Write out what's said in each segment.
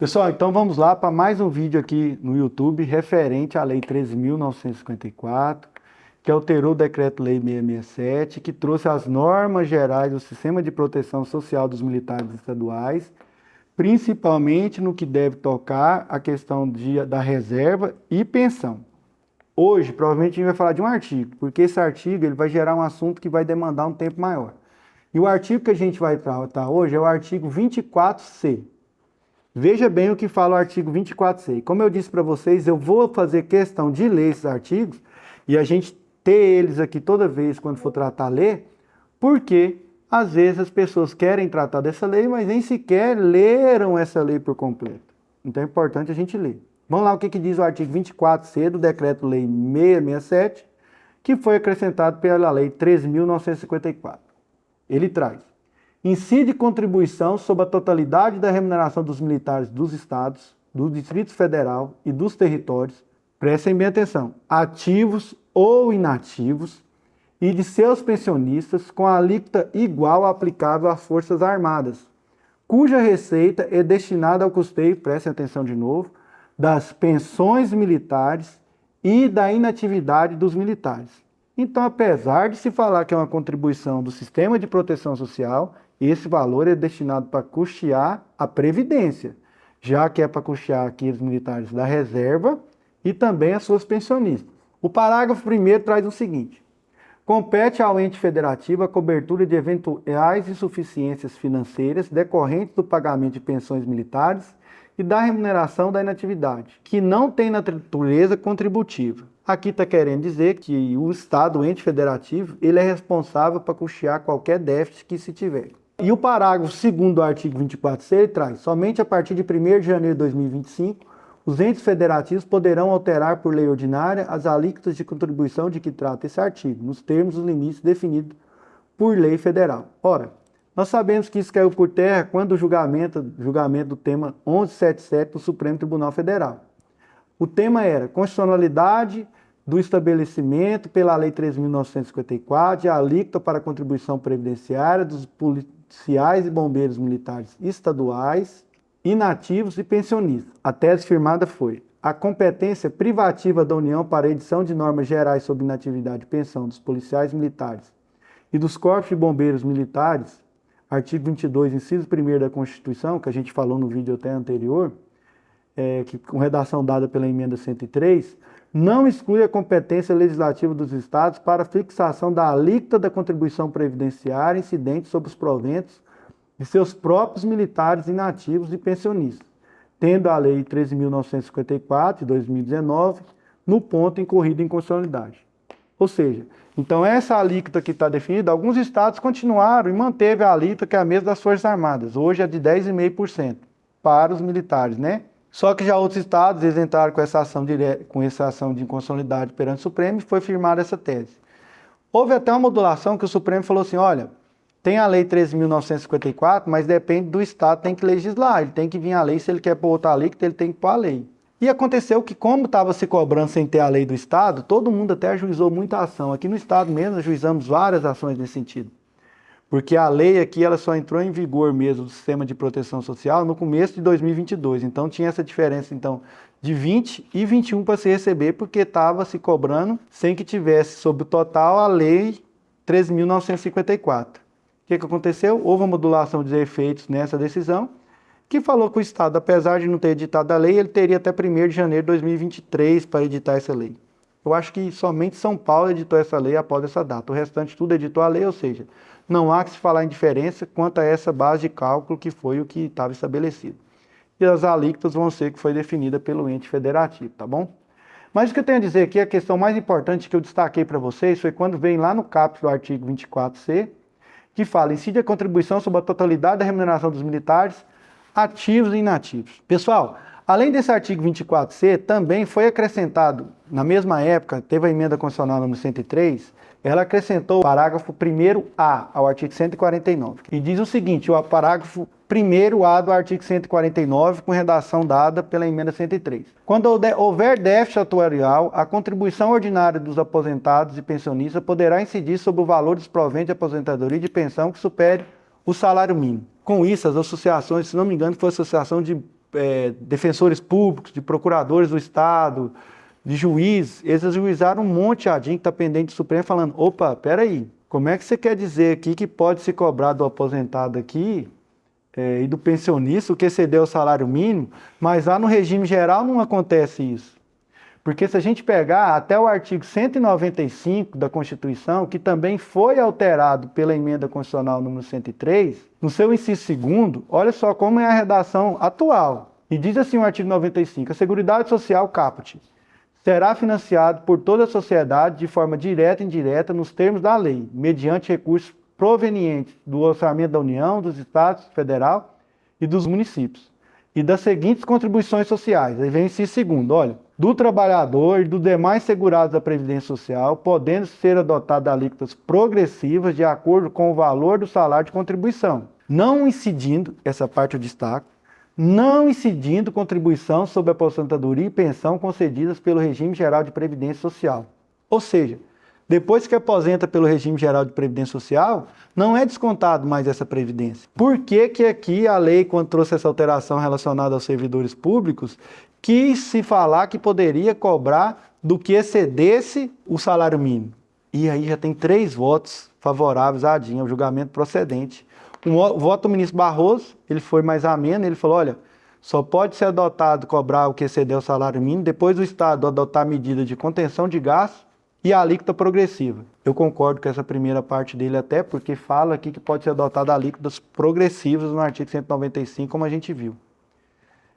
Pessoal, então vamos lá para mais um vídeo aqui no YouTube referente à Lei 13.954, que alterou o Decreto-Lei 667, que trouxe as normas gerais do Sistema de Proteção Social dos Militares Estaduais, principalmente no que deve tocar a questão da reserva e pensão. Hoje, provavelmente, a gente vai falar de um artigo, porque esse artigo ele vai gerar um assunto que vai demandar um tempo maior. E o artigo que a gente vai tratar hoje é o artigo 24C. Veja bem o que fala o artigo 24C. Como eu disse para vocês, eu vou fazer questão de ler esses artigos e a gente ter eles aqui toda vez quando for tratar ler, porque às vezes as pessoas querem tratar dessa lei, mas nem sequer leram essa lei por completo. Então é importante a gente ler. Vamos lá, o que diz o artigo 24C do Decreto-Lei 667, que foi acrescentado pela Lei 13.954. Ele traz: incide contribuição sobre a totalidade da remuneração dos militares dos estados, do Distrito Federal e dos territórios, prestem bem atenção, ativos ou inativos, e de seus pensionistas com a alíquota igual aplicável às Forças Armadas, cuja receita é destinada ao custeio, prestem atenção de novo, das pensões militares e da inatividade dos militares. Então, apesar de se falar que é uma contribuição do Sistema de Proteção Social, esse valor é destinado para custear a Previdência, já que é para custear aqueles militares da reserva e também as suas pensionistas. O parágrafo 1º traz o seguinte: compete ao ente federativo a cobertura de eventuais insuficiências financeiras decorrentes do pagamento de pensões militares e da remuneração da inatividade, que não tem natureza contributiva. Aqui está querendo dizer que o Estado, o ente federativo, ele é responsável para custear qualquer déficit que se tiver. E o parágrafo 2º do artigo 24C ele traz: somente a partir de 1º de janeiro de 2025, os entes federativos poderão alterar por lei ordinária as alíquotas de contribuição de que trata esse artigo, nos termos e limites definidos por lei federal. Ora, nós sabemos que isso caiu por terra quando o julgamento do tema 1177 do Supremo Tribunal Federal. O tema era constitucionalidade do estabelecimento pela Lei 13.954 de alíquota para a contribuição previdenciária dos policiais e bombeiros militares estaduais, inativos e pensionistas. A tese firmada foi: a competência privativa da União para a edição de normas gerais sobre inatividade e pensão dos policiais militares e dos corpos de bombeiros militares, artigo 22, inciso 1º da Constituição, que a gente falou no vídeo até anterior, que com redação dada pela emenda 103, não exclui a competência legislativa dos estados para a fixação da alíquota da contribuição previdenciária incidente sobre os proventos de seus próprios militares inativos e pensionistas, tendo a Lei 13.954 de 2019 no ponto incorrido em inconstitucionalidade. Ou seja, então essa alíquota que está definida, alguns estados continuaram e manteve a alíquota que é a mesma das Forças Armadas, hoje é de 10,5% para os militares, né? Só que já outros estados eles entraram com essa ação de inconstitucionalidade perante o Supremo e foi firmada essa tese. Houve até uma modulação que o Supremo falou assim: olha, tem a Lei 13.954, mas depende do estado, tem que legislar, ele tem que vir a lei, se ele quer pôr outra alíquota, ele tem que pôr a lei. E aconteceu que, como estava se cobrando sem ter a lei do estado, todo mundo até ajuizou muita ação. Aqui no estado mesmo, ajuizamos várias ações nesse sentido. Porque a lei aqui ela só entrou em vigor mesmo do Sistema de Proteção Social no começo de 2022. Então tinha essa diferença de 20 e 21 para se receber, porque estava se cobrando sem que tivesse sob o total a Lei 13.954. O que aconteceu? Houve uma modulação de efeitos nessa decisão, que falou que o Estado, apesar de não ter editado a lei, ele teria até 1º de janeiro de 2023 para editar essa lei. Eu acho que somente São Paulo editou essa lei após essa data. O restante tudo editou a lei, ou seja, não há que se falar em diferença quanto a essa base de cálculo que foi o que estava estabelecido. E as alíquotas vão ser que foi definida pelo ente federativo, tá bom? Mas o que eu tenho a dizer aqui, a questão mais importante que eu destaquei para vocês foi quando vem lá no caput do artigo 24C, que fala: incide a contribuição sobre a totalidade da remuneração dos militares, ativos e inativos. Pessoal, além desse artigo 24C, também foi acrescentado, na mesma época, teve a emenda constitucional número 103, ela acrescentou o parágrafo 1º-A ao artigo 149, e diz o seguinte: o parágrafo 1º-A do artigo 149, com redação dada pela emenda 103. Quando houver déficit atuarial, a contribuição ordinária dos aposentados e pensionistas poderá incidir sobre o valor dos proventos de aposentadoria e de pensão que supere o salário mínimo. Com isso, as associações, se não me engano, foi a Associação de defensores públicos, de procuradores do Estado, de juiz, eles ajuizaram um monte de ADIM que está pendente do Supremo, falando, opa, peraí, como é que você quer dizer aqui que pode se cobrar do aposentado aqui e do pensionista o que excedeu o salário mínimo, mas lá no regime geral não acontece isso. Porque se a gente pegar até o artigo 195 da Constituição, que também foi alterado pela emenda constitucional número 103, no seu inciso segundo, olha só como é a redação atual. E diz assim o artigo 95, a Seguridade Social caput será financiado por toda a sociedade de forma direta e indireta nos termos da lei, mediante recursos provenientes do orçamento da União, dos Estados Federal e dos municípios, e das seguintes contribuições sociais. Aí vem o inciso segundo, olha, do trabalhador e dos demais segurados da Previdência Social, podendo ser adotadas alíquotas progressivas de acordo com o valor do salário de contribuição, não incidindo, essa parte eu destaco, não incidindo contribuição sobre a aposentadoria e pensão concedidas pelo regime geral de previdência social. Ou seja, depois que aposenta pelo regime geral de previdência social, não é descontado mais essa previdência. Por que que aqui a lei, quando trouxe essa alteração relacionada aos servidores públicos, quis se falar que poderia cobrar do que excedesse o salário mínimo? E aí já tem 3 votos favoráveis à ADIM, ao julgamento procedente. O voto do ministro Barroso, ele foi mais ameno, ele falou, olha, só pode ser adotado cobrar o que exceder o salário mínimo depois do Estado adotar medida de contenção de gastos e a alíquota progressiva. Eu concordo com essa primeira parte dele até, porque fala aqui que pode ser adotada alíquotas progressivas no artigo 195, como a gente viu.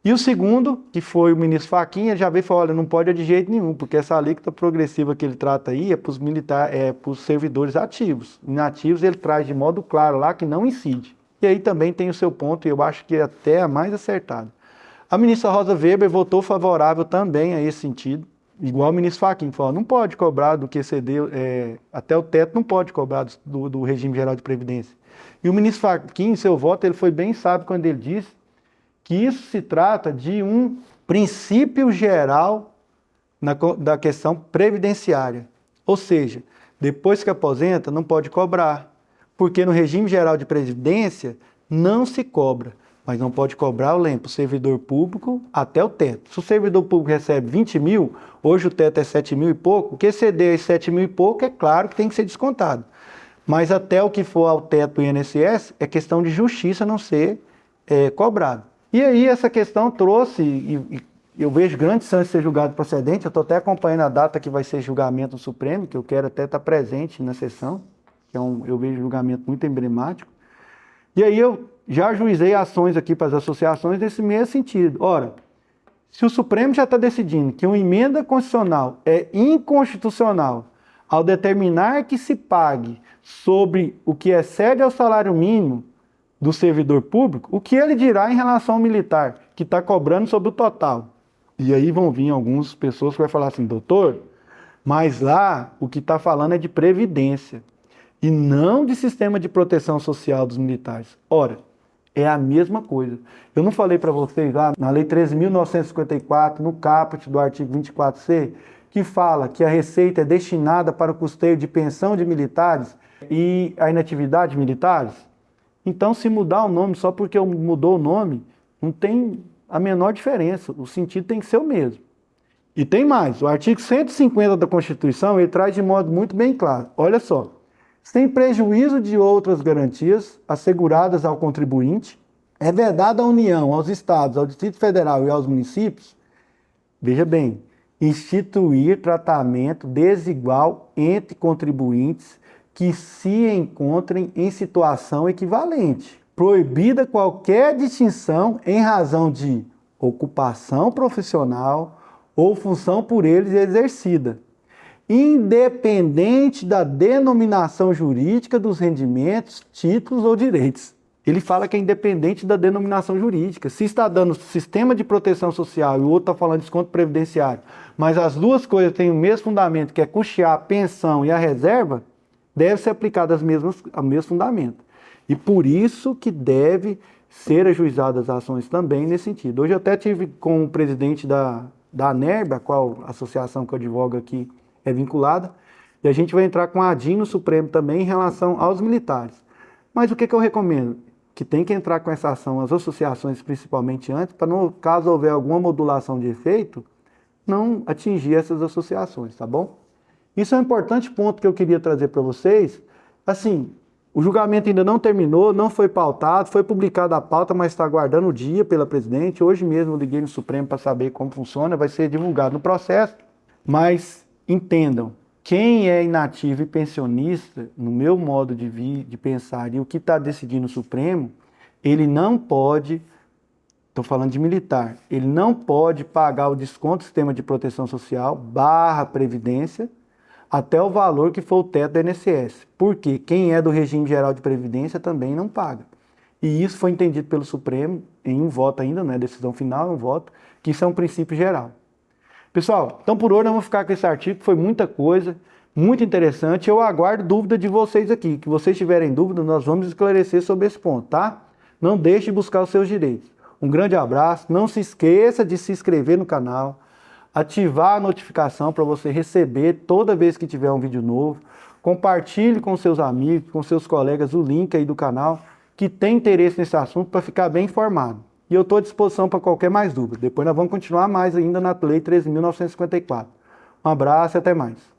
E o segundo, que foi o ministro Fachin, ele já veio e falou, olha, não pode de jeito nenhum, porque essa alíquota progressiva que ele trata aí é para os militares, para os servidores ativos. Inativos ele traz de modo claro lá que não incide. E aí também tem o seu ponto, e eu acho que até é mais acertado. A ministra Rosa Weber votou favorável também a esse sentido, igual o ministro Fachin, falou, não pode cobrar do que excedeu, até o teto não pode cobrar do regime geral de previdência. E o ministro Fachin, em seu voto, ele foi bem sábio quando ele disse que isso se trata de um princípio geral da questão previdenciária. Ou seja, depois que aposenta, não pode cobrar, porque no regime geral de previdência não se cobra, mas não pode cobrar, eu lembro, o servidor público até o teto. Se o servidor público recebe 20 mil, hoje o teto é 7 mil e pouco, o que exceder 7 mil e pouco, é claro que tem que ser descontado. Mas até o que for ao teto do INSS, é questão de justiça não ser cobrado. E aí essa questão trouxe, e eu vejo grande chance de ser julgado procedente, eu estou até acompanhando a data que vai ser julgamento no Supremo, que eu quero até estar presente na sessão, que eu vejo julgamento muito emblemático. E aí eu já ajuizei ações aqui para as associações nesse mesmo sentido. Ora, se o Supremo já está decidindo que uma emenda constitucional é inconstitucional ao determinar que se pague sobre o que excede ao salário mínimo do servidor público, o que ele dirá em relação ao militar, que está cobrando sobre o total? E aí vão vir algumas pessoas que vão falar assim, doutor, mas lá o que está falando é de previdência e não de sistema de proteção social dos militares. Ora, é a mesma coisa. Eu não falei para vocês lá na Lei 13.954, no caput do artigo 24C, que fala que a receita é destinada para o custeio de pensão de militares e a inatividade de militares? Então, se mudar o nome só porque mudou o nome, não tem a menor diferença. O sentido tem que ser o mesmo. E tem mais. O artigo 150 da Constituição, ele traz de modo muito bem claro. Olha só. Sem prejuízo de outras garantias asseguradas ao contribuinte, é vedado à União, aos Estados, ao Distrito Federal e aos municípios, veja bem, instituir tratamento desigual entre contribuintes que se encontrem em situação equivalente. Proibida qualquer distinção em razão de ocupação profissional ou função por eles exercida, independente da denominação jurídica dos rendimentos, títulos ou direitos. Ele fala que é independente da denominação jurídica. Se está dando sistema de proteção social e o outro está falando de desconto previdenciário, mas as duas coisas têm o mesmo fundamento, que é custear a pensão e a reserva, deve ser aplicado ao mesmo fundamento. E por isso que deve ser ajuizadas as ações também nesse sentido. Hoje eu até tive com o presidente da ANERB, a qual a associação que eu advogo aqui é vinculada, e a gente vai entrar com a ADIM no Supremo também em relação aos militares. Mas o que eu recomendo? que tem que entrar com essa ação as associações principalmente antes, para no caso houver alguma modulação de efeito, não atingir essas associações, tá bom? Isso é um importante ponto que eu queria trazer para vocês. Assim, o julgamento ainda não terminou, não foi pautado, foi publicada a pauta, mas está aguardando o dia pela presidente. Hoje mesmo eu liguei no Supremo para saber como funciona, vai ser divulgado no processo. Mas entendam, quem é inativo e pensionista, no meu modo de pensar e o que está decidindo o Supremo, ele não pode, estou falando de militar, ele não pode pagar o desconto do sistema de proteção social / previdência até o valor que for o teto do INSS. Porque quem é do regime geral de previdência também não paga. E isso foi entendido pelo Supremo em um voto ainda, não é decisão final, é um voto, que isso é um princípio geral. Pessoal, então por hoje nós vamos ficar com esse artigo, foi muita coisa, muito interessante. Eu aguardo dúvida de vocês aqui, que vocês tiverem dúvida, nós vamos esclarecer sobre esse ponto, tá? Não deixe de buscar os seus direitos. Um grande abraço, não se esqueça de se inscrever no canal, ativar a notificação para você receber toda vez que tiver um vídeo novo. Compartilhe com seus amigos, com seus colegas o link aí do canal que tem interesse nesse assunto para ficar bem informado. E eu estou à disposição para qualquer mais dúvida. Depois nós vamos continuar mais ainda na Lei 13.954. Um abraço e até mais.